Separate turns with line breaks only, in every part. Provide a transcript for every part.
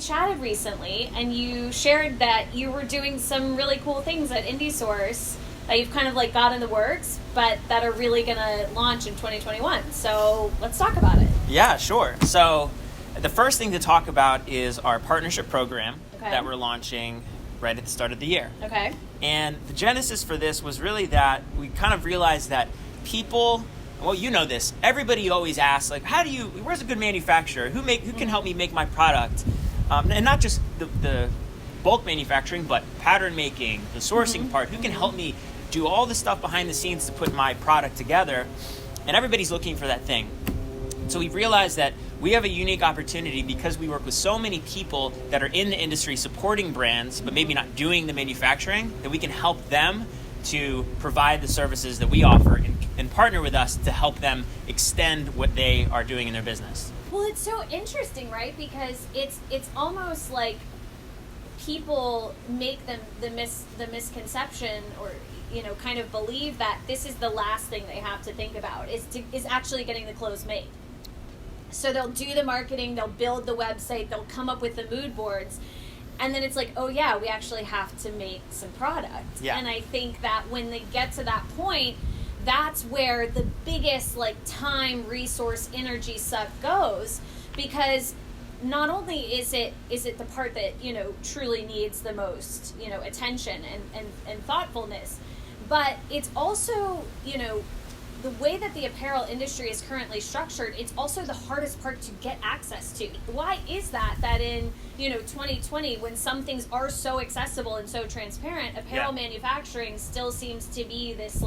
chatted recently, and you shared that you were doing some really cool things at IndieSource that you've kind of like got in the works, but that are really going to launch in 2021. So let's talk about it.
Yeah, sure. So the first thing to talk about is our partnership program that we're launching right at the start of the year.
Okay.
And the genesis for this was really that we kind of realized that people, well, you know this, everybody always asks, like, where's a good manufacturer? Who can help me make my product? And not just the bulk manufacturing, but pattern making, the sourcing part. Who can help me do all the stuff behind the scenes to put my product together? And everybody's looking for that thing. So we realized that we have a unique opportunity because we work with so many people that are in the industry supporting brands, but maybe not doing the manufacturing, that we can help them to provide the services that we offer and partner with us to help them extend what they are doing in their business.
Well, it's so interesting, right? Because it's almost like people make the misconception, or kind of believe that this is the last thing they have to think about is actually getting the clothes made. So they'll do the marketing, they'll build the website, they'll come up with the mood boards, and then it's like, oh yeah, we actually have to make some product.
Yeah.
And I think that when they get to that point, that's where the biggest time, resource, energy suck goes, because not only is it the part that truly needs the most attention and thoughtfulness, but it's also the way that the apparel industry is currently structured, it's also the hardest part to get access to. Why is that in 2020, when some things are so accessible and so transparent, apparel manufacturing still seems to be this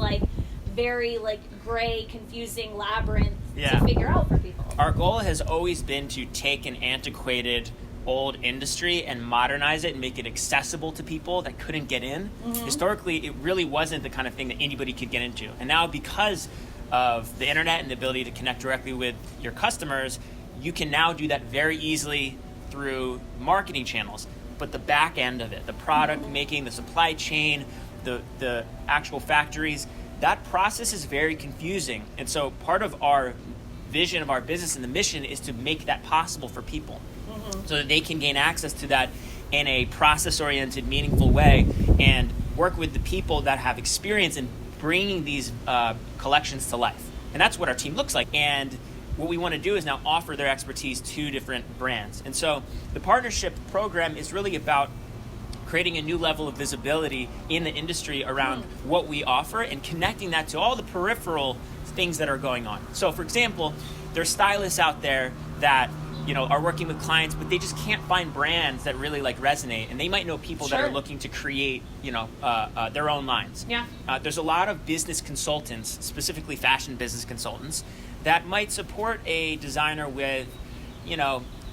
very gray, confusing labyrinth to figure out for people?
Our goal has always been to take an antiquated old industry and modernize it and make it accessible to people that couldn't get in. Historically, it really wasn't the kind of thing that anybody could get into. And now, because of the internet and the ability to connect directly with your customers, you can now do that very easily through marketing channels. But the back end of it, the product making, the supply chain, the actual factories, that process is very confusing. And so part of our vision of our business and the mission is to make that possible for people, so that they can gain access to that in a process-oriented, meaningful way, and work with the people that have experience in bringing these collections to life. And that's what our team looks like. And what we want to do is now offer their expertise to different brands. And so the partnership program is really about creating a new level of visibility in the industry around what we offer and connecting that to all the peripheral things that are going on. So, for example, there's stylists out there that are working with clients, but they just can't find brands that really resonate, and they might know people that are looking to create their own lines. There's a lot of business consultants, specifically fashion business consultants, that might support a designer with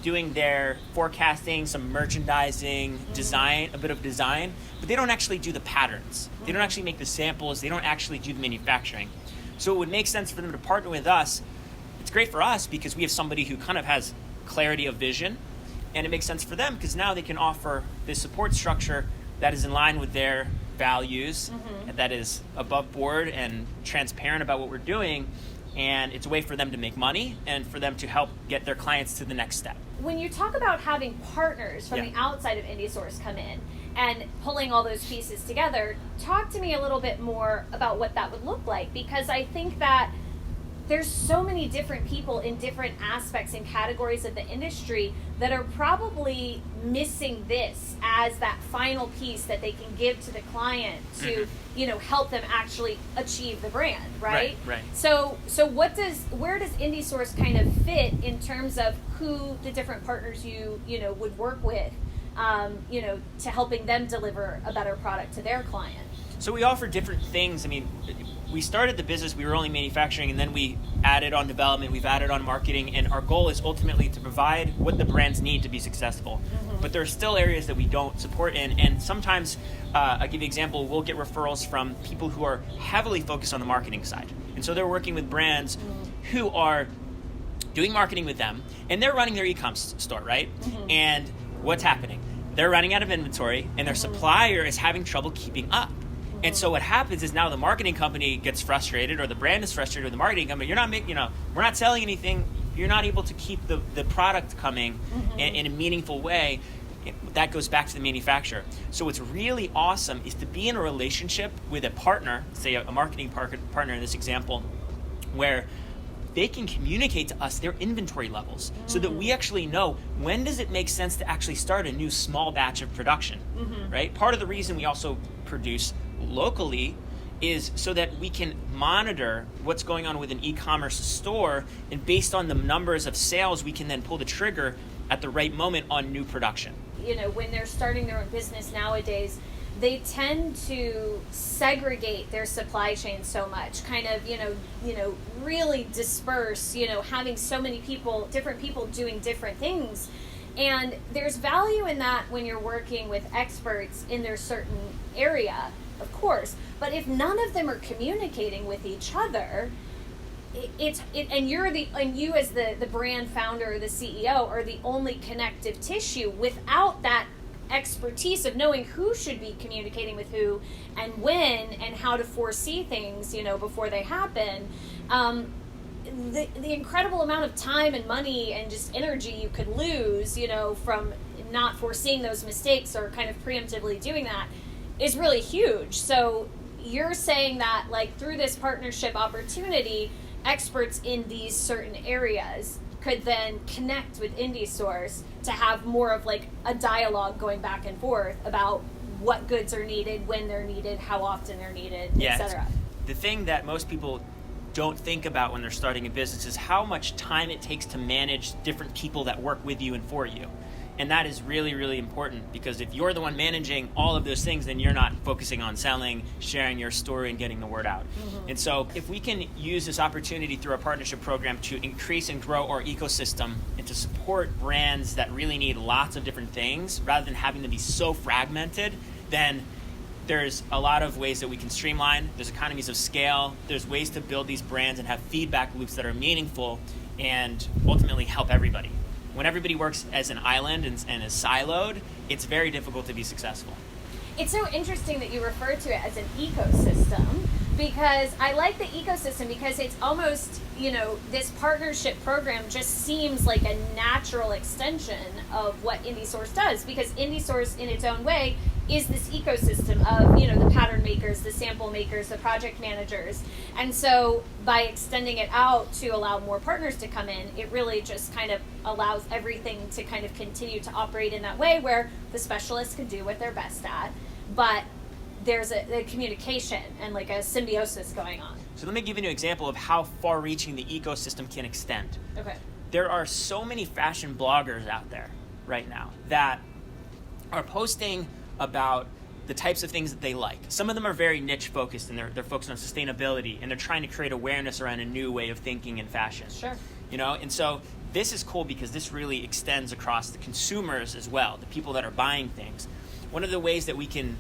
doing their forecasting, some merchandising, design, a bit of design, but they don't actually do the patterns. They don't actually make the samples. They don't actually do the manufacturing. So it would make sense for them to partner with us. It's great for us because we have somebody who kind of has clarity of vision, and it makes sense for them because now they can offer this support structure that is in line with their values, and that is above board and transparent about what we're doing. And it's a way for them to make money and for them to help get their clients to the next step.
When you talk about having partners from the outside of IndieSource come in and pulling all those pieces together, talk to me a little bit more about what that would look like, because I think that there's so many different people in different aspects and categories of the industry that are probably missing this as that final piece that they can give to the client to help them actually achieve the brand, right?
Right.
So where does IndieSource kind of fit in terms of who the different partners you would work with to helping them deliver a better product to their client?
So we offer different things. I mean, we started the business, we were only manufacturing, and then we added on development, we've added on marketing, and our goal is ultimately to provide what the brands need to be successful. But there are still areas that we don't support in, and sometimes, I'll give you an example, we'll get referrals from people who are heavily focused on the marketing side. And so they're working with brands who are doing marketing with them, and they're running their e-com store, right? And what's happening? They're running out of inventory, and their supplier is having trouble keeping up. And so what happens is now the marketing company gets frustrated, or the brand is frustrated with the marketing company. You're not making, we're not selling anything. you're not able to keep the product coming in a meaningful way. That goes back to the manufacturer. So what's really awesome is to be in a relationship with a partner, say a marketing partner in this example, where they can communicate to us their inventory levels so that we actually know when does it make sense to actually start a new small batch of production, right? Part of the reason we also produce locally is so that we can monitor what's going on with an e-commerce store, and based on the numbers of sales, we can then pull the trigger at the right moment on new production.
You know, when they're starting their own business nowadays, they tend to segregate their supply chain so much, kind of, really disperse, having so many people, different people doing different things. And there's value in that when you're working with experts in their certain area, of course. But if none of them are communicating with each other, and you as the brand founder or the CEO are the only connective tissue without that expertise of knowing who should be communicating with who and when and how to foresee things, before they happen. The incredible amount of time and money and just energy you could lose, from not foreseeing those mistakes or kind of preemptively doing that is really huge. So you're saying that, like, through this partnership opportunity, experts in these certain areas could then connect with indie stores to have more of like a dialogue going back and forth about what goods are needed, when they're needed, how often they're needed, etc.
The thing that most people don't think about when they're starting a business is how much time it takes to manage different people that work with you and for you. And that is really, really important, because if you're the one managing all of those things, then you're not focusing on selling, sharing your story, and getting the word out. And so if we can use this opportunity through our partnership program to increase and grow our ecosystem and to support brands that really need lots of different things, rather than having them be so fragmented, then there's a lot of ways that we can streamline. There's economies of scale. There's ways to build these brands and have feedback loops that are meaningful and ultimately help everybody. When everybody works as an island and is siloed, it's very difficult to be successful.
It's so interesting that you refer to it as an ecosystem, because I like the ecosystem because it's almost, this partnership program just seems like a natural extension of what IndieSource does, because IndieSource in its own way is this ecosystem of, the pattern makers, the sample makers, the project managers. And so by extending it out to allow more partners to come in, it really just kind of allows everything to kind of continue to operate in that way where the specialists can do what they're best at, but there's a communication and like a symbiosis going on.
So let me give you an example of how far-reaching the ecosystem can extend.
Okay.
There are so many fashion bloggers out there right now that are posting about the types of things that they like. Some of them are very niche focused, and they're focused on sustainability, and they're trying to create awareness around a new way of thinking in fashion.
Sure.
And so this is cool because this really extends across the consumers as well, the people that are buying things. One of the ways that we can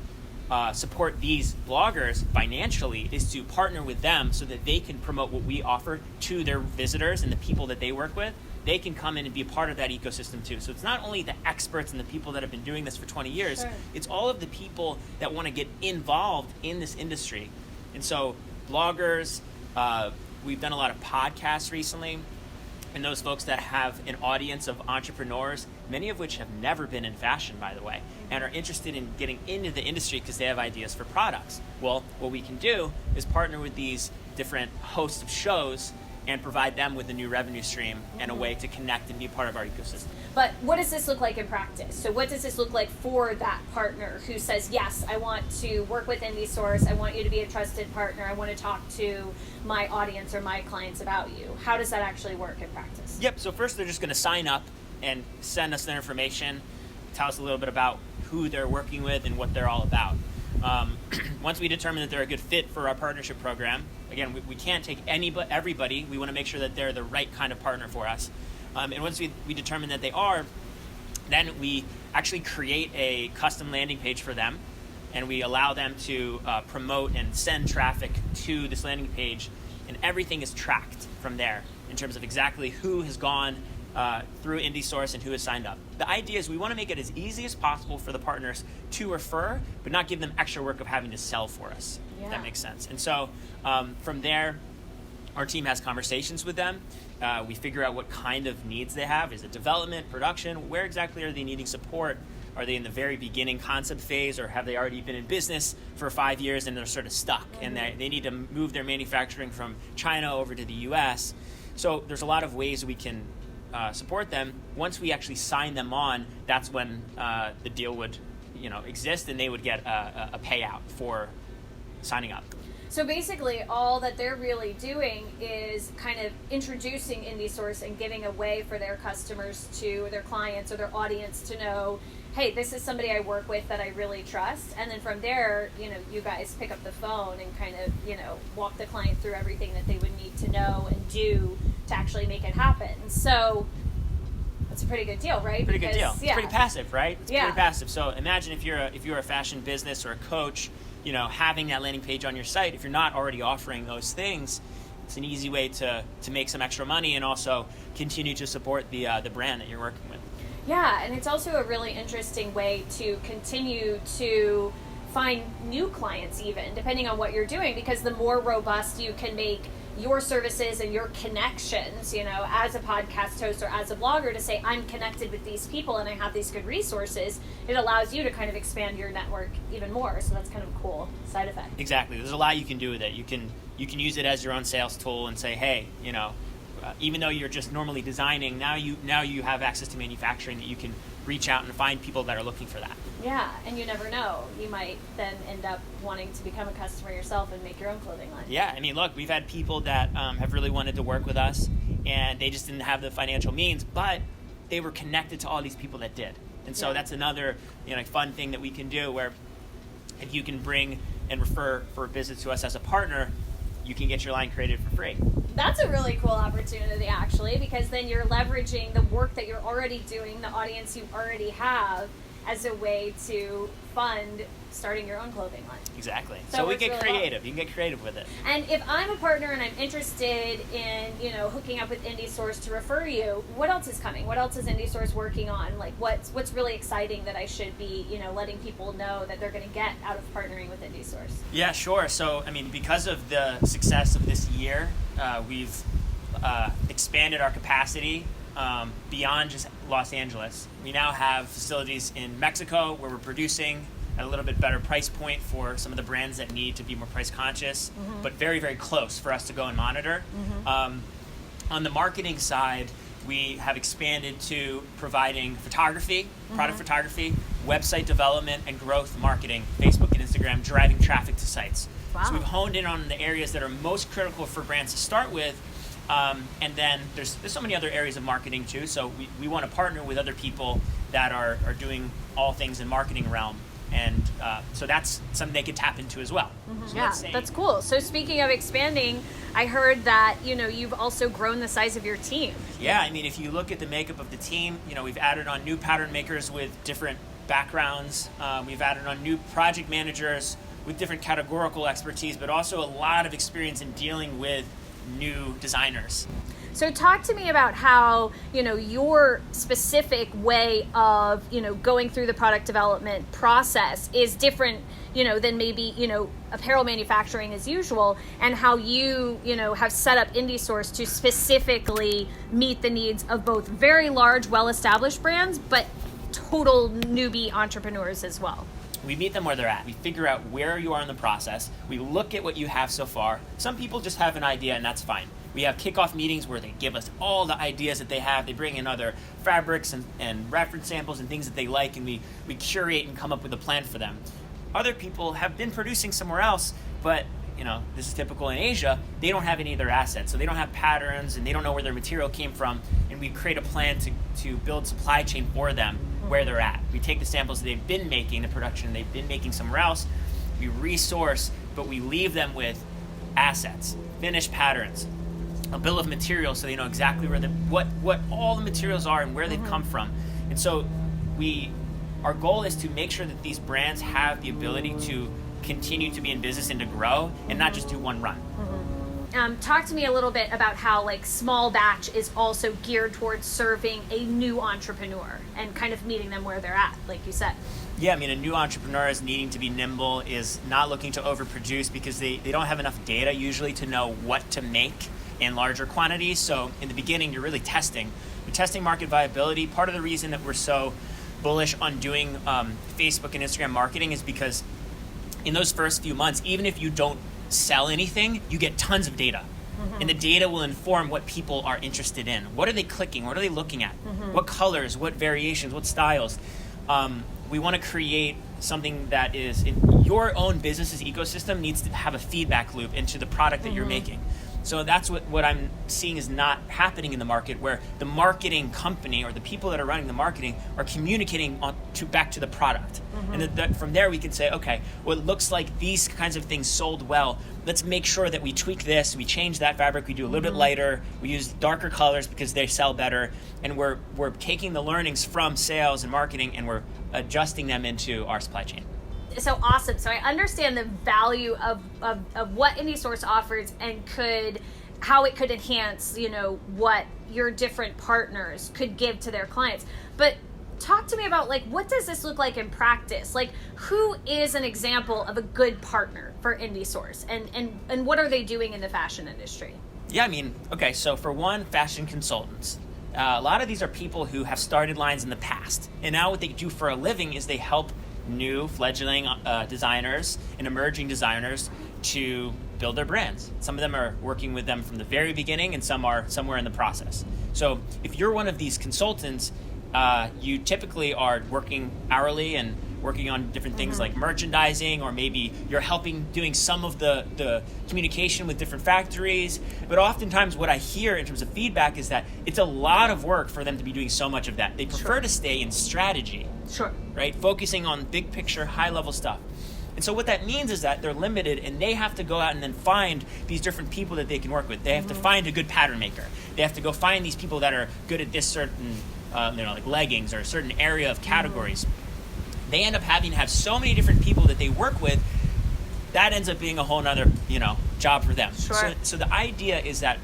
support these bloggers financially is to partner with them so that they can promote what we offer to their visitors and the people that they work with. They can come in and be a part of that ecosystem too. So it's not only the experts and the people that have been doing this for 20 years,
Sure.
It's all of the people that want to get involved in this industry. And so bloggers, we've done a lot of podcasts recently, and those folks that have an audience of entrepreneurs, many of which have never been in fashion, by the way, and are interested in getting into the industry because they have ideas for products. Well, what we can do is partner with these different hosts of shows and provide them with a new revenue stream and a way to connect and be part of our ecosystem.
But what does this look like in practice? So what does this look like for that partner who says, yes, I want to work with IndieSource, I want you to be a trusted partner, I want to talk to my audience or my clients about you? How does that actually work in practice?
Yep, so first they're just going to sign up and send us their information, tell us a little bit about who they're working with and what they're all about. Once we determine that they're a good fit for our partnership program, again, we can't take everybody. We want to make sure that they're the right kind of partner for us. And once we determine that they are, then we actually create a custom landing page for them, and we allow them to promote and send traffic to this landing page, and everything is tracked from there in terms of exactly who has gone through IndieSource and who has signed up. The idea is we want to make it as easy as possible for the partners to refer, but not give them extra work of having to sell for us, if that makes sense. And so from there, Our team has conversations with them. We figure out what kind of needs they have. Is it development, production? Where exactly are they needing support? Are they in the very beginning concept phase, or have they already been in business for 5 years and they're sort of stuck and they need to move their manufacturing from China over to the US? So there's a lot of ways we can support them. Once we actually sign them on, that's when the deal would exist, and they would get a payout for signing up.
So basically, all that they're really doing is kind of introducing IndieSource and giving a way for their customers to, their clients or their audience to know, hey, this is somebody I work with that I really trust. And then from there, you guys pick up the phone and kind of, walk the client through everything that they would need to know and do to actually make it happen. So that's a pretty good deal, right?
Pretty good deal.
Yeah.
It's pretty passive, right? It's
Yeah.
pretty passive. So imagine if you're a fashion business or a coach, having that landing page on your site. If you're not already offering those things, it's an easy way to make some extra money and also continue to support the brand that you're working with.
Yeah, and it's also a really interesting way to continue to find new clients, even depending on what you're doing, because the more robust you can make your services and your connections, as a podcast host or as a blogger, to say I'm connected with these people and I have these good resources, it allows you to kind of expand your network even more. So that's kind of a cool side effect.
Exactly. There's a lot you can do with it. You can use it as your own sales tool and say, hey, even though you're just normally designing, now you have access to manufacturing that you can reach out and find people that are looking for that.
Yeah, and you never know. You might then end up wanting to become a customer yourself and make your own clothing line.
Yeah, I mean, look, we've had people that have really wanted to work with us, and they just didn't have the financial means, but they were connected to all these people that did. And so that's another fun thing that we can do, where if you can bring and refer for a business to us as a partner, you can get your line created for free.
That's a really cool opportunity, actually, because then you're leveraging the work that you're already doing, the audience you already have, as a way to fund starting your own clothing line.
Exactly.
So
So we
it's
get
really
creative. You can get creative with it.
And if I'm a partner and I'm interested in, hooking up with IndieSource to refer you, what else is coming? What else is IndieSource working on? Like, what's really exciting that I should be, letting people know that they're going to get out of partnering with IndieSource?
Yeah, sure. So, I mean, because of the success of this year, we've expanded our capacity beyond just Los Angeles. We now have facilities in Mexico where we're producing at a little bit better price point for some of the brands that need to be more price conscious, but very, very close for us to go and monitor. On the marketing side, we have expanded to providing photography, product photography, website development, and growth marketing, Facebook and Instagram, driving traffic to sites.
Wow.
So we've honed in on the areas that are most critical for brands to start with. And then there's so many other areas of marketing too. So we want to partner with other people that are doing all things in marketing realm. And so that's something they could tap into as well. So
Yeah, that's cool. So speaking of expanding, I heard that, you've also grown the size of your team.
Yeah, I mean, if you look at the makeup of the team, we've added on new pattern makers with different backgrounds. We've added on new project managers with different categorical expertise, but also a lot of experience in dealing with new designers.
So talk to me about how, your specific way of, going through the product development process is different, than maybe, apparel manufacturing as usual, and how you, have set up IndieSource to specifically meet the needs of both very large, well-established brands, but total newbie entrepreneurs as well.
We meet them where they're at. We figure out where you are in the process. We look at what you have so far. Some people just have an idea, and that's fine. We have kickoff meetings where they give us all the ideas that they have. They bring in other fabrics and reference samples and things that they like, and we curate and come up with a plan for them. Other people have been producing somewhere else, but this is typical in Asia. They don't have any of their assets, so they don't have patterns, and they don't know where their material came from, and we create a plan to build supply chain for them where they're at. We take the samples that they've been making, the production they've been making somewhere else, we resource, but we leave them with assets, finished patterns, a bill of materials, so they know exactly where what all the materials are and where they've come from. And so our goal is to make sure that these brands have the ability to continue to be in business and to grow, and not just do one run.
Talk to me a little bit about how small batch is also geared towards serving a new entrepreneur and kind of meeting them where they're at, like you said.
Yeah, I mean, a new entrepreneur is needing to be nimble, is not looking to overproduce because they don't have enough data usually to know what to make. in larger quantities. So in the beginning, you're really testing. You're testing market viability. Part of the reason that we're so bullish on doing Facebook and Instagram marketing is because in those first few months, even if you don't sell anything, you get tons of data. And the data will inform what people are interested in. What are they clicking? What are they looking at? What colors? What variations? What styles? We want to create something that is in your own business's ecosystem needs to have a feedback loop into the product that you're making. So that's what I'm seeing is not happening in the market, where the marketing company or the people that are running the marketing are communicating back to the product. And from there we can say, okay, well, it looks like these kinds of things sold well. Let's make sure that we tweak this, we change that fabric, we do a little bit lighter, we use darker colors because they sell better, and we're taking the learnings from sales and marketing and we're adjusting them into our supply chain.
So awesome. So I understand the value of what IndieSource offers and how it could enhance, what your different partners could give to their clients. But talk to me about, like, what does this look like in practice? Like, who is an example of a good partner for IndieSource, and what are they doing in the fashion industry?
Yeah, okay, so for one, fashion consultants. A lot of these are people who have started lines in the past, and now what they do for a living is they help new fledgling designers and emerging designers to build their brands. Some of them are working with them from the very beginning, and some are somewhere in the process. So if you're one of these consultants, you typically are working hourly and working on different things like merchandising, or maybe you're doing some of the communication with different factories. But oftentimes what I hear in terms of feedback is that it's a lot of work for them to be doing so much of that. They prefer to stay in strategy, right? Focusing on big picture, high level stuff. And so what that means is that they're limited, and they have to go out and then find these different people that they can work with. They have to find a good pattern maker. They have to go find these people that are good at this certain, like leggings or a certain area of categories. They end up having to have so many different people that they work with. That ends up being a whole nother, job for them. So the idea is that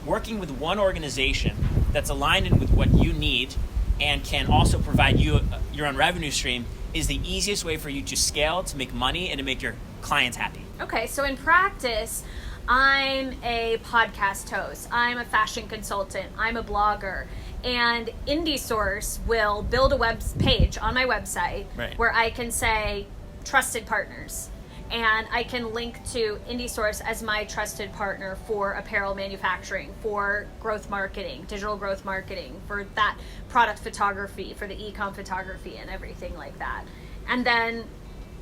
working with one organization that's aligned in with what you need and can also provide you your own revenue stream is the easiest way for you to scale, to make money, and to make your clients happy.
Okay, so in practice, I'm a podcast host, I'm a fashion consultant, I'm a blogger, and IndieSource will build a web page on my website where I can say trusted partners, and I can link to IndieSource as my trusted partner for apparel manufacturing, for growth marketing, digital growth marketing, for that product photography, for the e-com photography and everything like that. And then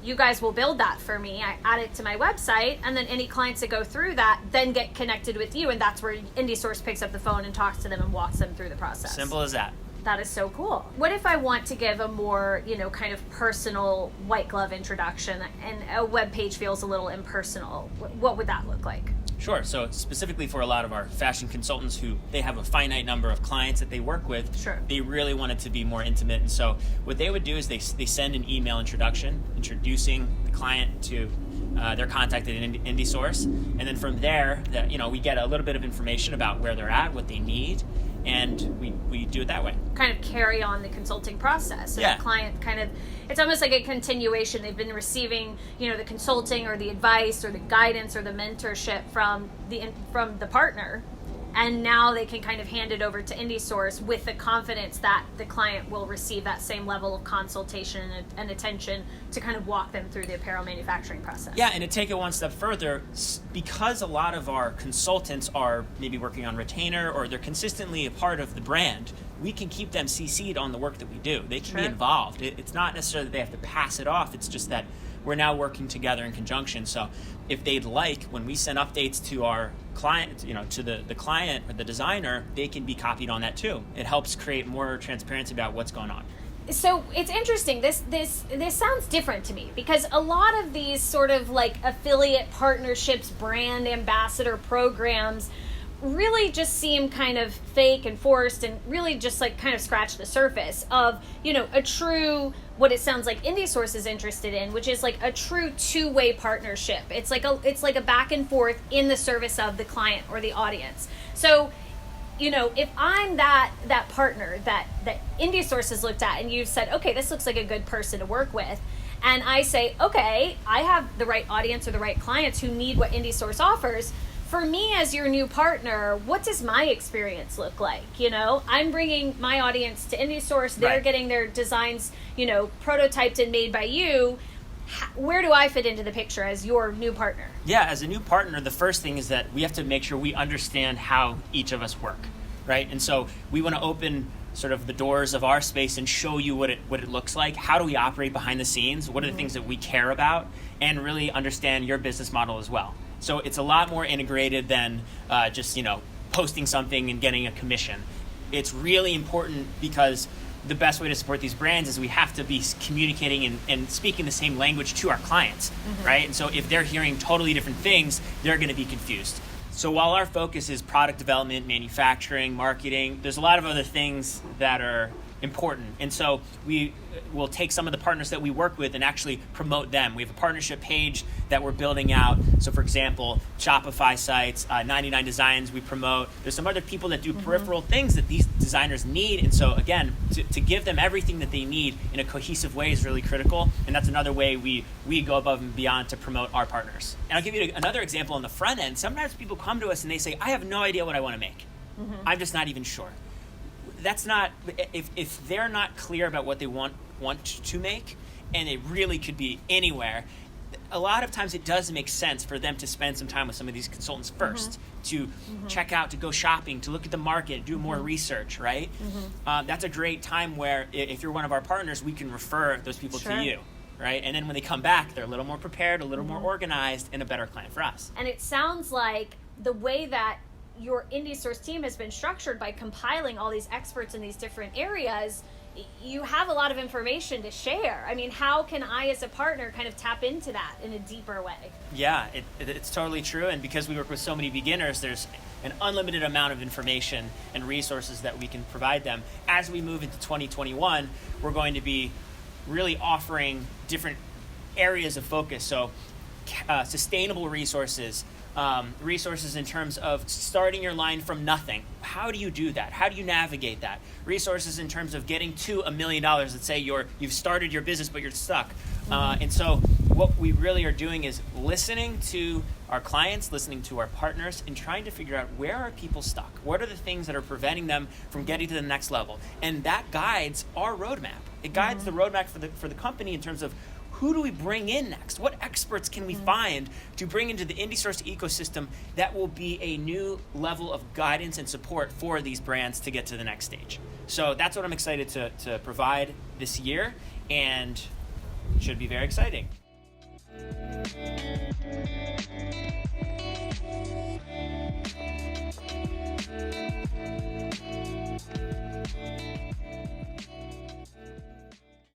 you guys will build that for me. I add it to my website, and then any clients that go through that then get connected with you, and that's where IndieSource picks up the phone and talks to them and walks them through the process.
Simple as that.
That is so cool. What if I want to give a more, kind of personal white glove introduction, and a web page feels a little impersonal? What would that look like?
Sure. So specifically for a lot of our fashion consultants who they have a finite number of clients that they work with, they really want it to be more intimate. And so what they would do is they send an email introduction introducing the client to their contact at IndieSource. And then from there, we get a little bit of information about where they're at, what they need, and we do it that way.
Kind of carry on the consulting process. So the client it's almost like a continuation. They've been receiving, the consulting or the advice or the guidance or the mentorship from the partner, and now they can kind of hand it over to IndieSource with the confidence that the client will receive that same level of consultation and attention to kind of walk them through the apparel manufacturing process.
Yeah, and to take it one step further, because a lot of our consultants are maybe working on retainer or they're consistently a part of the brand, we can keep them CC'd on the work that we do. They can be involved. It's not necessarily that they have to pass it off. It's just that we're now working together in conjunction. So if they'd like, when we send updates to our client, to the client or the designer, they can be copied on that too. It helps create more transparency about what's going on.
So it's interesting. This sounds different to me, because a lot of these sort of like affiliate partnerships, brand ambassador programs really just seem kind of fake and forced, and really just like kind of scratch the surface of, a true, what it sounds like IndieSource is interested in, which is like a true two-way partnership. It's like a back and forth in the service of the client or the audience. So, if I'm that partner that IndieSource has looked at, and you've said, okay, this looks like a good person to work with, and I say, okay, I have the right audience or the right clients who need what IndieSource offers, for me as your new partner, what does my experience look like? You know, I'm bringing my audience to IndieSource. They're
Right.
getting their designs, you know, prototyped and made by you. Where do I fit into the picture as your new partner?
Yeah, as a new partner, the first thing is that we have to make sure we understand how each of us work, right? And so we want to open sort of the doors of our space and show you what it looks like. How do we operate behind the scenes? What are the things that we care about? And really understand your business model as well. So it's a lot more integrated than just, you know, posting something and getting a commission. It's really important because the best way to support these brands is we have to be communicating and speaking the same language to our clients, right? And so if they're hearing totally different things, they're going to be confused. So while our focus is product development, manufacturing, marketing, there's a lot of other things that are important. And so we will take some of the partners that we work with and actually promote them. We have a partnership page that we're building out. So for example, Shopify sites, 99 Designs we promote. There's some other people that do peripheral things that these designers need. And so again, to give them everything that they need in a cohesive way is really critical. And that's another way we go above and beyond to promote our partners. And I'll give you another example on the front end. Sometimes people come to us and they say, I have no idea what I want to make. I'm just not even sure. That's not, if they're not clear about what they want to make, and it really could be anywhere, a lot of times it does make sense for them to spend some time with some of these consultants first, to check out, to go shopping, to look at the market, do more research, right? That's a great time where if you're one of our partners, we can refer those people to you, right? And then when they come back, they're a little more prepared, a little more organized, and a better client for us.
And it sounds like the way that your IndieSource team has been structured by compiling all these experts in these different areas, you have a lot of information to share. I mean, how can I as a partner kind of tap into that in a deeper way?
Yeah, it's totally true. And because we work with so many beginners, there's an unlimited amount of information and resources that we can provide them. As we move into 2021, we're going to be really offering different areas of focus. So sustainable resources, resources in terms of starting your line from nothing. How do you do that? How do you navigate that? Resources in terms of getting to $1 million. Let's say you've started your business, but you're stuck. And so what we really are doing is listening to our clients, listening to our partners, and trying to figure out where are people stuck? What are the things that are preventing them from getting to the next level? And that guides our roadmap. It guides the roadmap for the company in terms of who do we bring in next? What experts can we find to bring into the IndieSource ecosystem that will be a new level of guidance and support for these brands to get to the next stage? So that's what I'm excited to provide this year, and it should be very exciting.